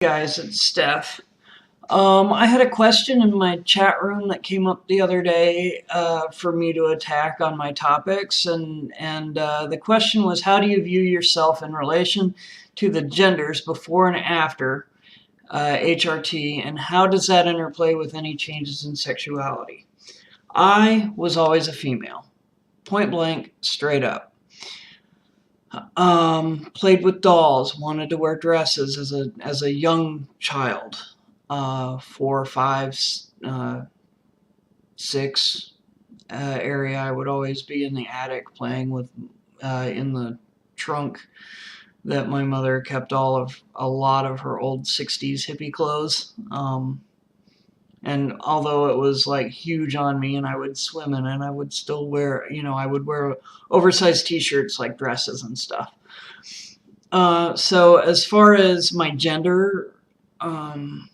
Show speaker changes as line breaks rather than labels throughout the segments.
Guys, it's Steph. I had a question in my chat room that came up the other day for me to attack on my topics, and the question was, how do you view yourself in relation to the genders before and after HRT, and how does that interplay with any changes in sexuality? I was always a female, point blank, straight up. Played with dolls, wanted to wear dresses as a young child. 4, 5, 6 area. I would always be in the attic playing with in the trunk that my mother kept a lot of her old 60s hippie clothes. And although it was like huge on me and I would swim in it, I would still wear, I would wear oversized t-shirts like dresses and stuff. So as far as my gender, I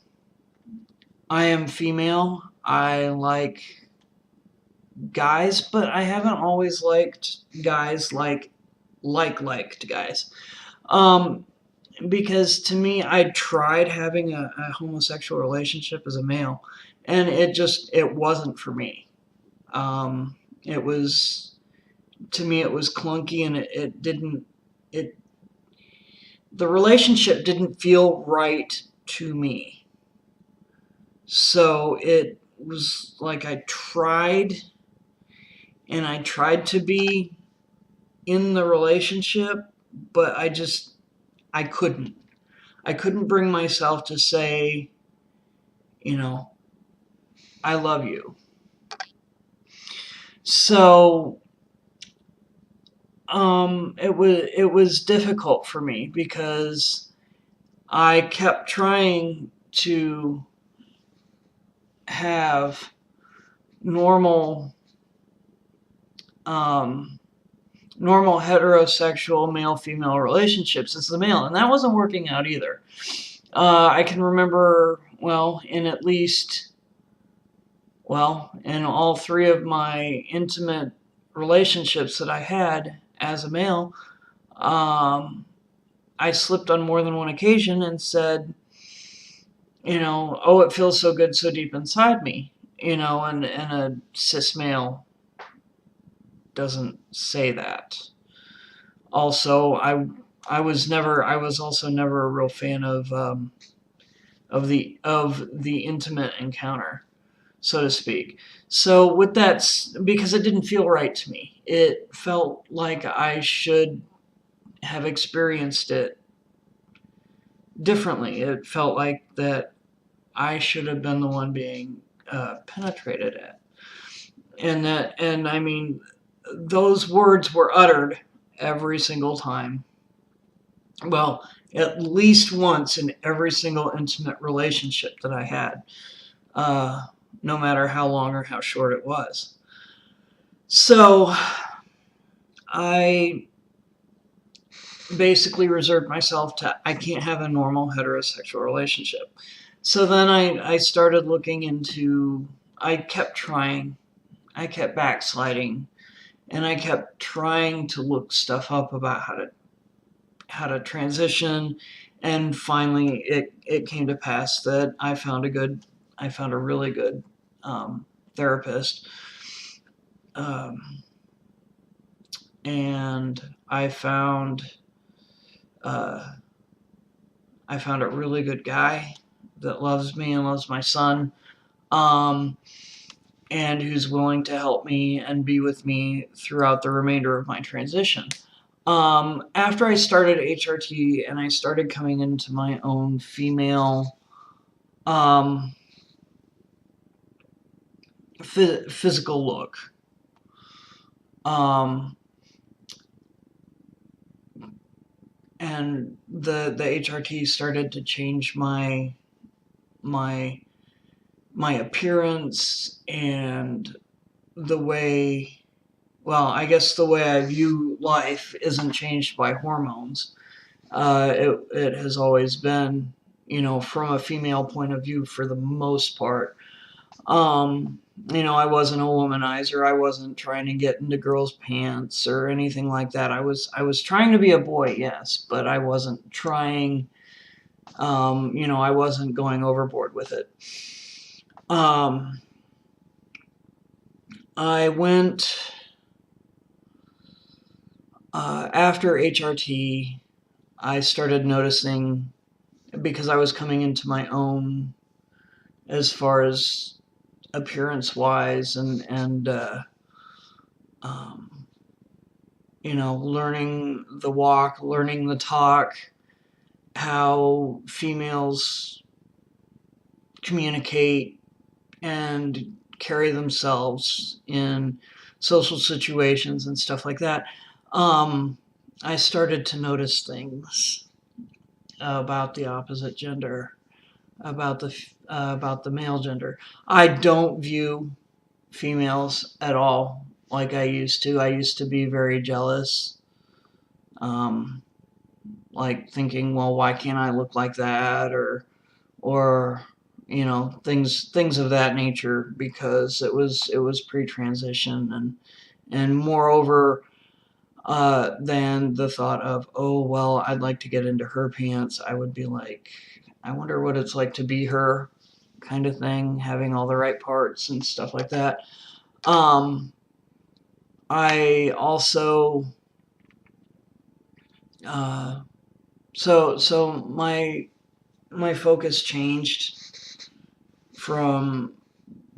am female. I like guys, but I haven't always liked guys liked guys. Because to me, I tried having a homosexual relationship as a male, and it wasn't for me. It was, to me, it was clunky, and the relationship didn't feel right to me. So it was like I tried to be in the relationship, but I couldn't. I couldn't bring myself to say, I love you. So it was difficult for me because I kept trying to have normal heterosexual male-female relationships as the male, and that wasn't working out either. I can remember, in all 3 of my intimate relationships that I had as a male, I slipped on more than one occasion and said, oh, it feels so good so deep inside me, and a cis male doesn't say that. Also, I was also never a real fan of the intimate encounter, so to speak. So with that, because it didn't feel right to me, it felt like I should have experienced it differently. It felt like that I should have been the one being penetrated at, and I mean, those words were uttered every single time. Well, at least once in every single intimate relationship that I had, no matter how long or how short it was. So I basically reserved myself to, I can't have a normal heterosexual relationship. So then I started looking into, I kept trying, I kept backsliding, and I kept trying to look stuff up about how to transition, and finally it came to pass that I found a really good therapist, and I found a really good guy that loves me and loves my son, and who's willing to help me and be with me throughout the remainder of my transition. After I started HRT and I started coming into my own female physical look, and the HRT started to change my appearance and the way, I guess the way I view life isn't changed by hormones. It has always been, from a female point of view for the most part. I wasn't a womanizer. I wasn't trying to get into girls' pants or anything like that. I was trying to be a boy, yes, but I wasn't trying I wasn't going overboard with it. Um, I went after HRT. I started noticing, because I was coming into my own as far as appearance wise, and um, learning the walk, learning the talk, how females communicate and carry themselves in social situations and stuff like that. um, I started to notice things about the opposite gender, about the male gender. I don't view females at all like I used to. I used to be very jealous, um, like thinking, well, why can't I look like that, or things of that nature, because it was pre-transition, and moreover, than the thought of, oh well, I'd like to get into her pants, I would be like, I wonder what it's like to be her, kind of thing, having all the right parts and stuff like that. um I also uh so my focus changed from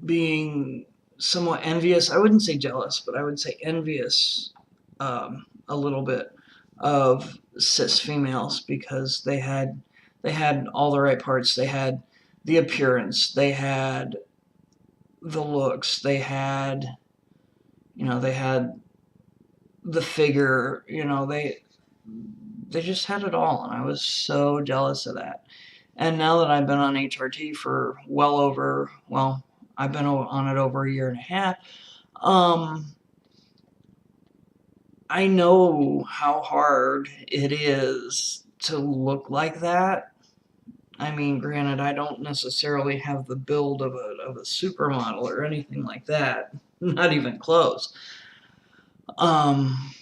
being somewhat envious. I wouldn't say jealous, but I would say envious, a little bit, of cis females, because they had all the right parts. They had the appearance, they had the looks, they had the figure. They just had it all, and I was so jealous of that. And now that I've been on HRT for I've been on it over a year and a half. um, I know how hard it is to look like that. I mean, granted, I don't necessarily have the build of a supermodel or anything like that, not even close. Um,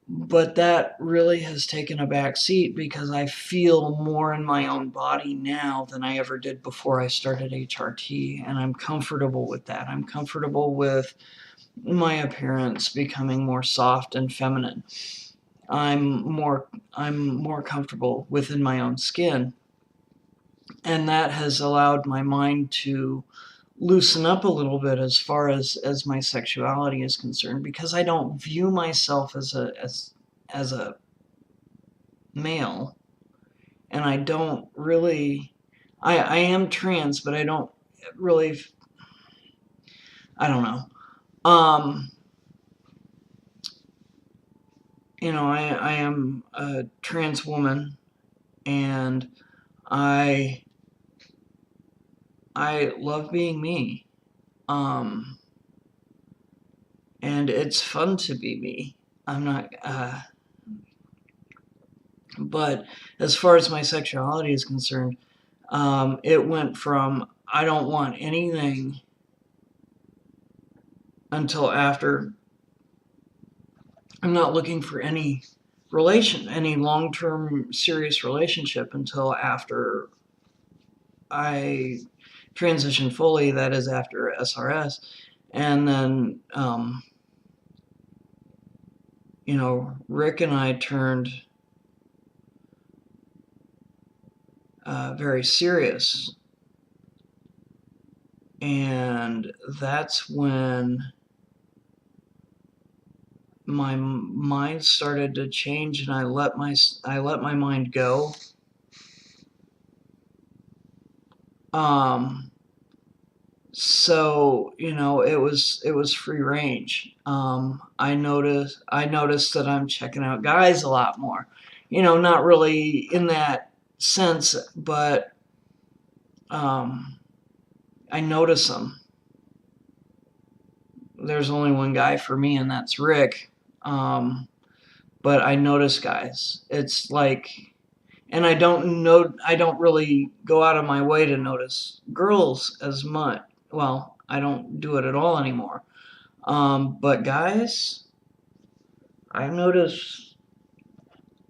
but that really has taken a back seat, because I feel more in my own body now than I ever did before I started HRT, and I'm comfortable with that. I'm comfortable with my appearance becoming more soft and feminine. I'm more comfortable within my own skin, and that has allowed my mind to loosen up a little bit as far as my sexuality is concerned, because I don't view myself as a male, and I don't really. I am trans, but I don't really. I don't know. Um, I am a trans woman, and I I love being me. Um, and it's fun to be me. I'm not. But as far as my sexuality is concerned, it went from, I don't want anything until after. I'm not looking for any long-term serious relationship until after I transition fully. That is after SRS, and then Rick and I turned very serious, and that's when my mind started to change, and I let my mind go. Um, so it was free range. I noticed that I'm checking out guys a lot more. Not really in that sense, but um, I notice them. There's only one guy for me, and that's Rick. Um, but I notice guys. It's like, and I don't really go out of my way to notice girls as much. Well, I don't do it at all anymore. But guys, I notice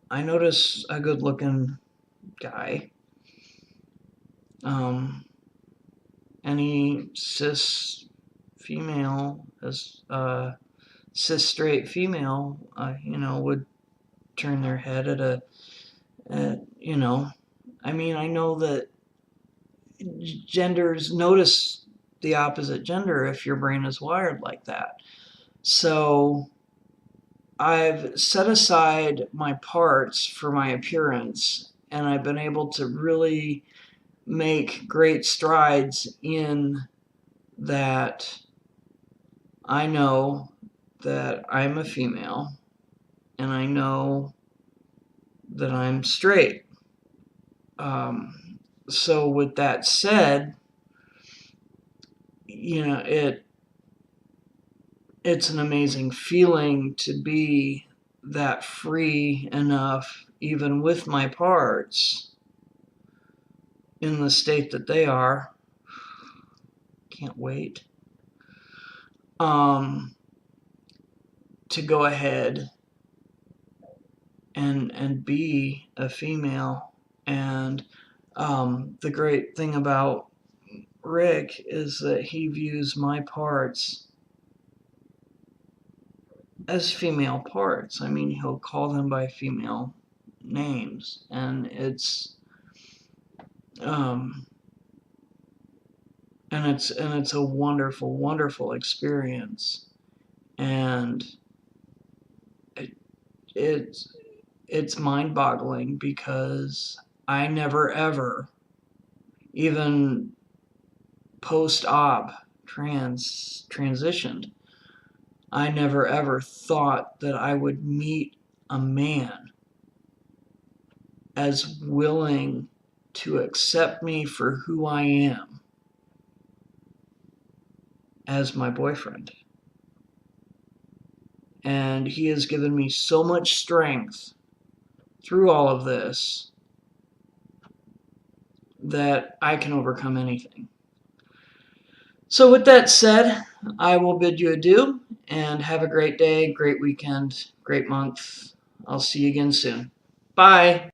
I notice a good looking guy. Any cis female, cis straight female, would turn their head I mean, I know that genders notice the opposite gender if your brain is wired like that. So I've set aside my parts for my appearance, and I've been able to really make great strides in that. I know that I'm a female, and I know that I'm straight. So with that said, it's an amazing feeling to be that free enough, even with my parts in the state that they are. Can't wait. To go ahead and be a female. And the great thing about Rick is that he views my parts as female parts. I mean, he'll call them by female names, and it's it's a wonderful, wonderful experience, and it's mind-boggling because I never ever, even post-op transitioned, I never ever thought that I would meet a man as willing to accept me for who I am as my boyfriend. And he has given me so much strength through all of this that I can overcome anything. So with that said, I will bid you adieu and have a great day, great weekend, great month. I'll see you again soon. Bye.